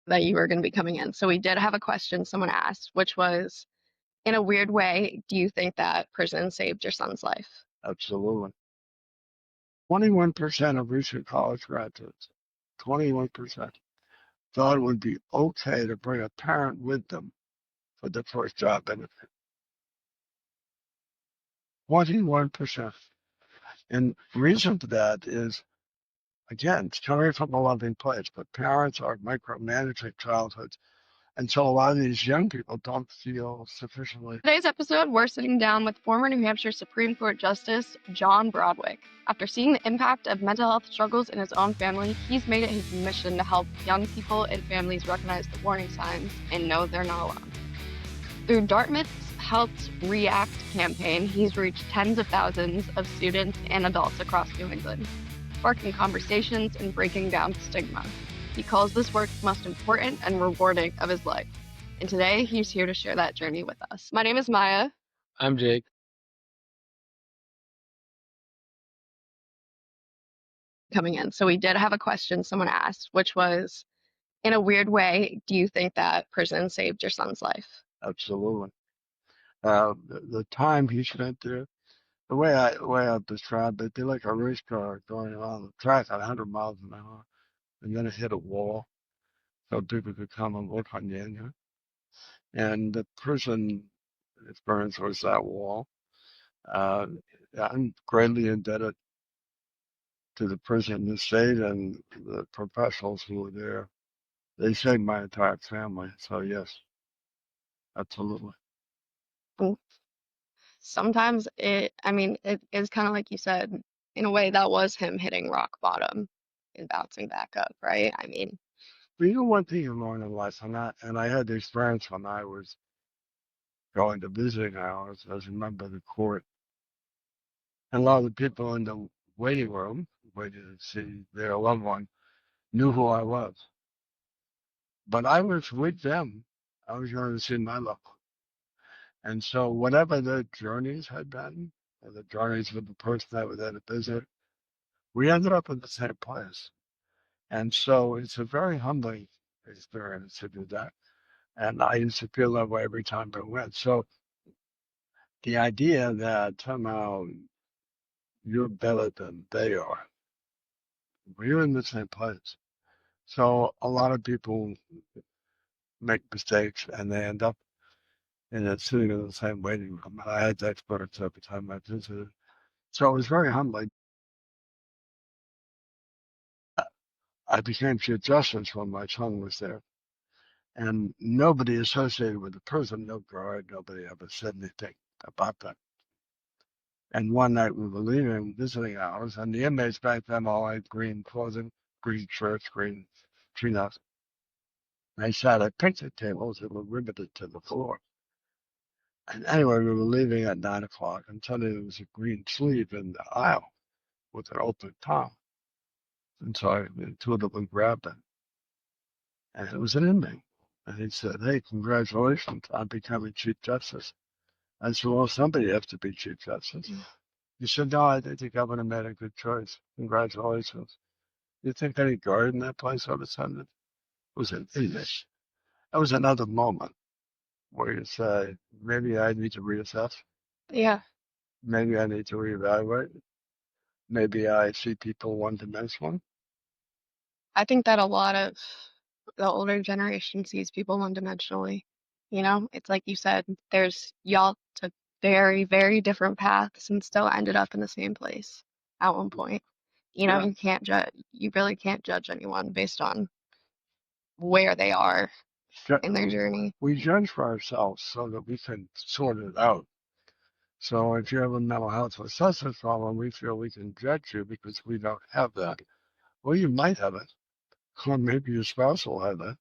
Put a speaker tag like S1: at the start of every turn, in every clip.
S1: that you were going to be coming in. So we did have a question someone asked, which was, in a weird way, do you think that prison saved your son's life?
S2: Absolutely. 21% of recent college graduates, 21% thought it would be okay to bring a parent with them for the first job benefit. 21%. And the reason for that is, again, it's coming from a loving place, but parents are micromanaging childhoods. And so a lot of these young people don't feel sufficiently.
S1: Today's episode, we're sitting down with former New Hampshire Supreme Court Justice John Broadwick. After seeing the impact of mental health struggles in his own family, he's made it his mission to help young people and families recognize the warning signs and know they're not alone. Through Dartmouth's Helped React campaign, he's reached tens of thousands of students and adults across New England, sparking conversations and breaking down stigma. He calls this work the most important and rewarding of his life. And today, he's here to share that journey with us. My name is Maya.
S3: I'm Jake.
S1: Coming in. So we did have a question someone asked, which was, in a weird way, do you think that prison saved your son's life?
S2: Absolutely. The time he spent there, the way I've described it, they're like a race car going around the track at 100 miles an hour, and then it hit a wall, so people could come and look on you. And the prison experience was that wall. Uh, I'm greatly indebted to the prison, the state, and the professionals who were there. They saved my entire family. So yes, absolutely.
S1: And sometimes it is kind of like you said, in a way, that was him hitting rock bottom and bouncing back up, right?
S2: But you know one thing you learn in life, and I had the experience when I was going to visiting hours as a member of the court, and a lot of the people in the waiting room, waiting to see their loved one, knew who I was. But I was with them. I was going to see my loved one. And so whatever their journeys had been, or the journeys with the person that was at a visit, we ended up in the same place. And so it's a very humbling experience to do that. And I used to feel that way every time I went. So the idea that somehow you're better than they are, we're in the same place. So a lot of people make mistakes and they end up in a sitting in the same waiting room. And I had that experience every time I visited. So it was very humbling. I became Chief Justice when my son was there. And nobody associated with the prison, no guard, nobody ever said anything about that. And one night we were leaving visiting hours, and the inmates back then all had green clothing, green shirts, green chinos. They sat at picnic tables that were riveted to the floor. And anyway, we were leaving at 9 o'clock, and suddenly there was a green sleeve in the aisle with an open top. And so the two of them grabbed it, and it was an inmate. And he said, "Hey, congratulations on becoming Chief Justice." I said, "Well, somebody has to be Chief Justice." He said, "No, I think the governor made a good choice. Congratulations." You think any guard in that place would have said it? Was an image. That was another moment where you say, maybe I need to reassess.
S1: Yeah,
S2: Maybe I need to reevaluate. Maybe I see people one dimensional.
S1: I think that a lot of the older generation sees people one-dimensionally. It's like you said, y'all took very, very different paths and still ended up in the same place at one point.
S2: Yeah.
S1: You really can't judge anyone based on where they are in their journey.
S2: We judge for ourselves so that we can sort it out. So if you have a mental health or substance problem, we feel we can judge you because we don't have that. Well, you might have it, or maybe your spouse will have it,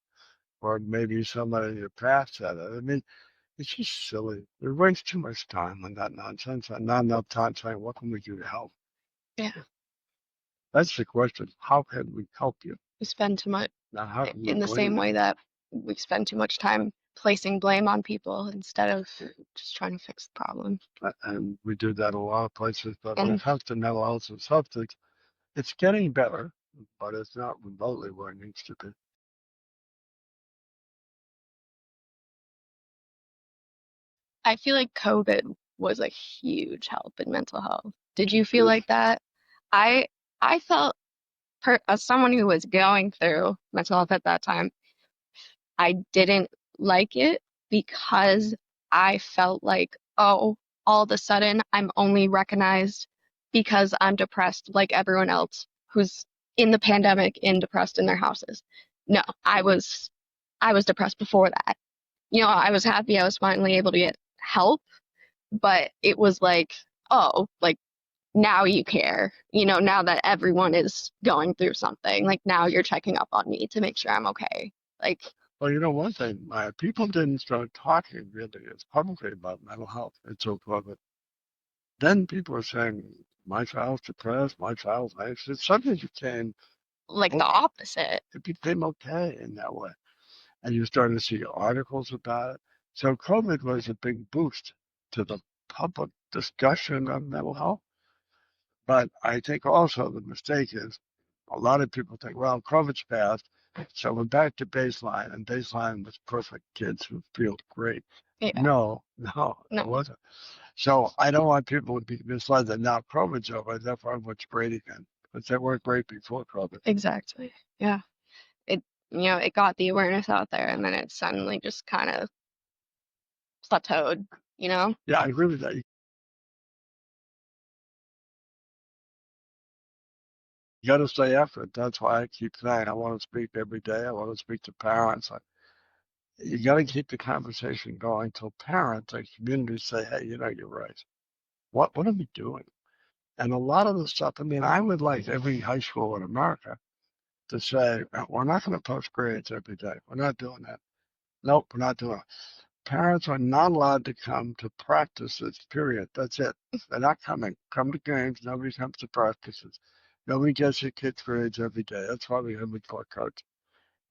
S2: or maybe somebody in your past had it. I mean, it's just silly. We waste too much time on that nonsense and not enough time saying, what can we do to help?
S1: Yeah,
S2: That's the question. How can we help you?
S1: we spend too much
S2: Not how can we
S1: in the
S2: blame
S1: same
S2: you?
S1: way that we spend too much time placing blame on people instead of just trying to fix the problem.
S2: And we do that a lot of places. But when it
S1: And
S2: comes to mental health and substance, it's getting better, but it's not remotely where it needs to be.
S1: I feel like COVID was a huge help in mental health. Did you feel
S2: Yes.
S1: like that? I I felt as someone who was going through mental health at that time, I didn't like it because I felt like, oh, all of a sudden I'm only recognized because I'm depressed like everyone else who's in the pandemic and depressed in their houses. No, I was depressed before that. I was happy I was finally able to get help, but it was like, oh, like now you care, now that everyone is going through something, like now you're checking up on me to make sure I'm okay. Like,
S2: Well, you know one thing, people didn't start talking really as publicly about mental health until COVID. Then people were saying, my child's depressed, my child's anxious. Suddenly
S1: like the
S2: oh,
S1: opposite.
S2: it became okay in that way. And you're starting to see articles about it. So COVID was a big boost to the public discussion of mental health. But I think also the mistake is a lot of people think, well, COVID's passed, so we're back to baseline, and baseline was perfect kids who feel great.
S1: Yeah,
S2: No, no, it
S1: no,
S2: wasn't. So I don't want people to be misled that now COVID's over, therefore everyone's great again. But they weren't great before COVID.
S1: exactly. Yeah. It got the awareness out there and then it suddenly just kind of plateaued, you know?
S2: Yeah, I agree with that. You got to stay after it. That's why I keep saying I want to speak every day. I want to speak to parents. You got to keep the conversation going till parents and communities say, hey, you're right. What are we doing? And a lot of the stuff, I mean, I would like every high school in America to say, we're not going to post grades every day. We're not doing that. Nope, we're not doing it. Parents are not allowed to come to practices, period. That's it. They're not coming. Come to games. Nobody comes to practices. Nobody gets their kids' grades every day. That's why we have report cards.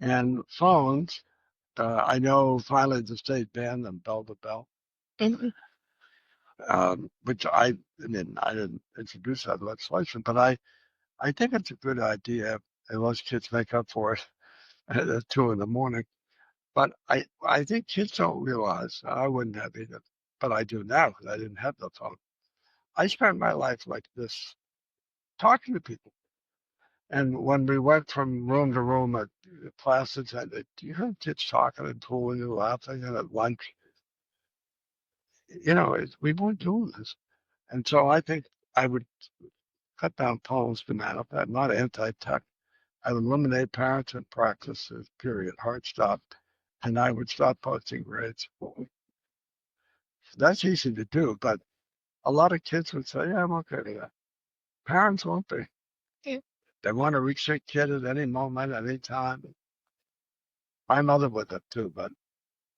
S2: And phones, I know finally the state banned them bell to bell,
S1: Mhm.
S2: which I mean, I didn't introduce that legislation, but I think it's a good idea, and most kids make up for it at 2 in the morning. But I think kids don't realize, I wouldn't have either, but I do now because I didn't have the phone. I spent my life like this, talking to people. And when we went from room to room at classes, do you hear kids talking and fooling and laughing and at lunch? We weren't doing this. And so I think I would cut down phones to man. I'm not anti-tech. I would eliminate parents and practices, period, hard stop. And I would stop posting grades. That's easy to do, but a lot of kids would say, yeah, I'm okay with that. Parents won't be.
S1: Yeah,
S2: They want to reach their kid at any moment, any time. My mother would have too, but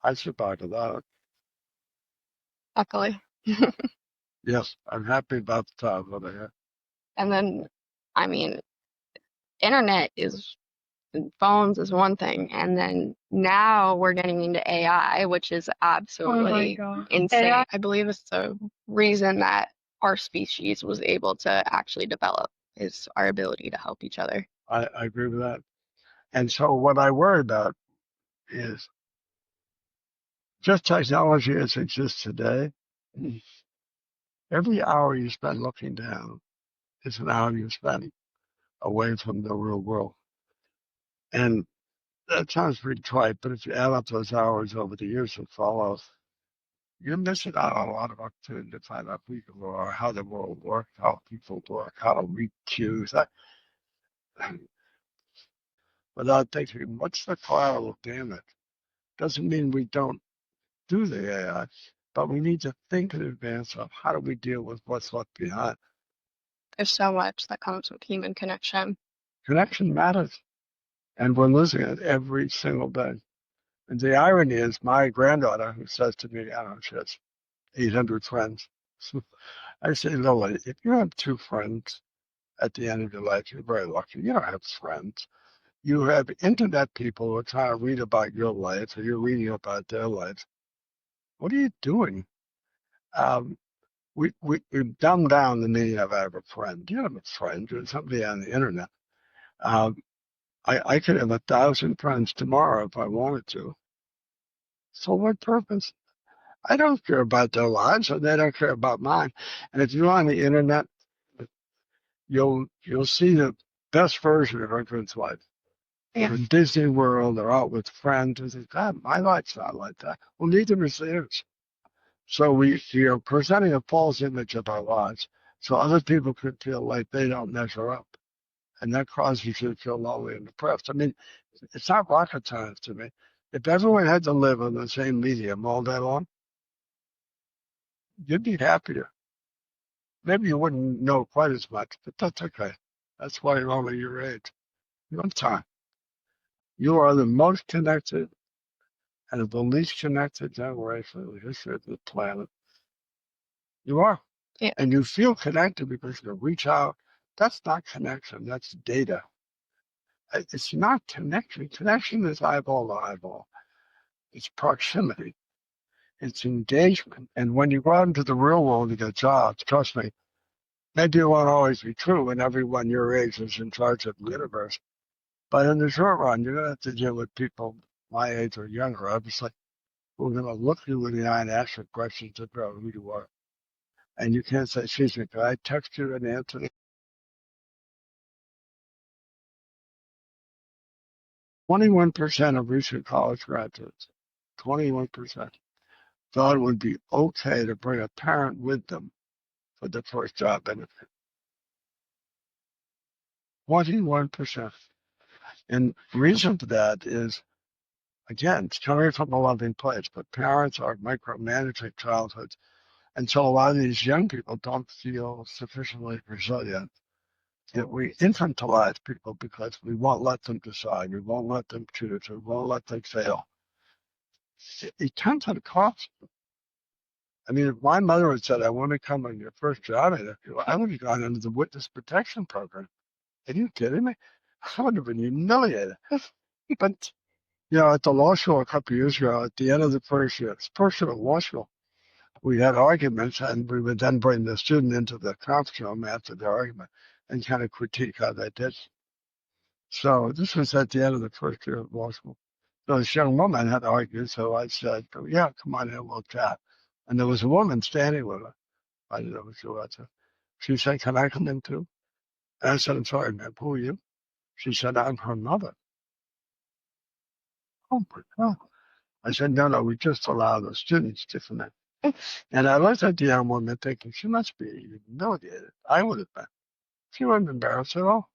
S2: I survived without it.
S1: luckily.
S2: Yes, I'm happy about the time that I had.
S1: And then, I mean, internet is phones is one thing, and then now we're getting into AI, which is absolutely insane. I believe it's the reason that our species was able to actually develop is our ability to help each other.
S2: I agree with that. And so what I worry about is just technology as it exists today. Every hour you spend looking down is an hour you spend away from the real world. And that sounds pretty trite, but if you add up those hours over the years that follow, you're missing out on a lot of opportunity to find out who you are, how the world works, how people work, how to read cues. Without thinking, what's the collateral damage? Doesn't mean we don't do the AI, but we need to think in advance of how do we deal with what's left behind.
S1: There's so much that comes with human connection.
S2: Connection matters, and we're losing it every single day. And the irony is, my granddaughter, who says to me, I don't know, she has 800 friends. I say, Lily, if you have two friends at the end of your life, you're very lucky. You don't have friends. You have internet people who are trying to read about your life, or you're reading about their lives. What are you doing? Um, we've dumbed down the meaning of I have a friend. You have a friend. You're somebody on the internet. Um, I could have 1,000 friends tomorrow if I wanted to. So what purpose? I don't care about their lives, and they don't care about mine. And if you're on the internet, you'll see the best version of everyone's life.
S1: Yeah.
S2: In Disney World or out with friends, and think, God, my life's not like that. Well, neither is theirs. So we're presenting a false image of our lives, so other people could feel like they don't measure up, and that causes you to feel lonely and depressed. I mean, it's not rocket science to me. If everyone had to live on the same medium all day long, you'd be happier. Maybe you wouldn't know quite as much, but that's okay. That's why you're only your age. You have time. You are the most connected and the least connected generation in the history of the planet. You are.
S1: Yeah.
S2: And you feel connected because you reach out. That's not connection, that's data. It's not connection. Connection is eyeball to eyeball. It's proximity. It's engagement. And when you go out into the real world to get jobs, trust me, maybe it won't always be true and everyone your age is in charge of the universe. But in the short run, you're going to have to deal with people my age or younger, obviously, who are going to look you in the eye and ask you questions about who you are. And you can't say, excuse me, can I text you an answer? 21% of recent college graduates, 21%, thought it would be okay to bring a parent with them for the first job benefit. 21%. And the reason for that is, again, it's coming from a loving place, but parents are micromanaging childhoods. And so a lot of these young people don't feel sufficiently resilient. Yet we infantilize people because we won't let them decide. We won't let them choose. We won't let them fail. It comes at a cost. I mean, if my mother had said, I want to come on your first job interview, I would have gone into the witness protection program. Are you kidding me? I would have been humiliated. But, at the law school a couple of years ago, at the end of the first year of law school, we had arguments, and we would then bring the student into the conference room after the argument and kind of critique how they did. So this was at the end of the first year of law school. So this young woman had argued, so I said, yeah, come on in, we'll chat. And there was a woman standing with her. I didn't know what she was. She said, can I come in too? And I said, I'm sorry, ma'am, who are you? She said, I'm her mother. Oh, my God. I said, no, we just allow the students to come in. And I looked at the young woman thinking, she must be humiliated. I would have been. She wasn't embarrassed at all.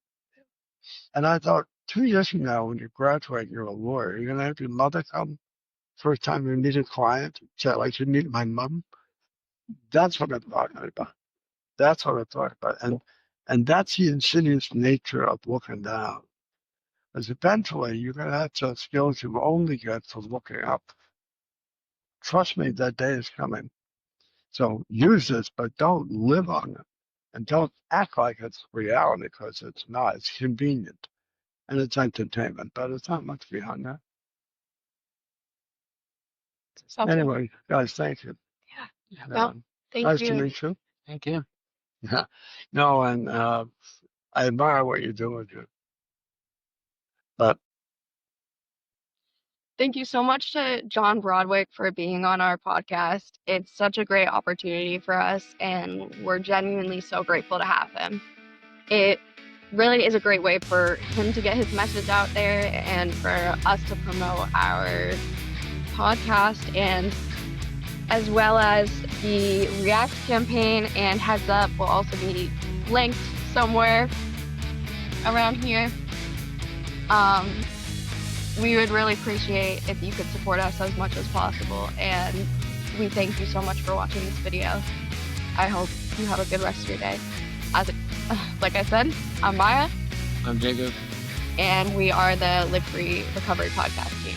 S2: And I thought, 2 years from now, when you graduate, you're a lawyer. You're going to have your mother come first time you meet a client, say, like you meet my mom. That's what I'm talking about. That's what I'm talking about. And that's the insidious nature of looking down. Because eventually you're going to have some skills you only get from looking up. Trust me, that day is coming. So use this, but don't live on it. And don't act like it's reality, because it's not. It's convenient. And it's entertainment, but it's not much beyond that.
S1: Sounds good.
S2: Anyway, guys, thank you.
S1: Yeah. Well, thank
S2: nice
S1: you.
S2: to meet you.
S3: Thank you.
S2: Yeah. No, and I admire what you're doing here. But
S1: Thank you so much to John Broadwick for being on our podcast. It's such a great opportunity for us, and we're genuinely so grateful to have him. It really is a great way for him to get his message out there and for us to promote our podcast, and as well as the React campaign and Heads Up will also be linked somewhere around here. We would really appreciate if you could support us as much as possible, and we thank you so much for watching this video. I hope you have a good rest of your day. Like I said, I'm Maya.
S3: I'm Jacob.
S1: And we are the Live Free Recovery podcast team.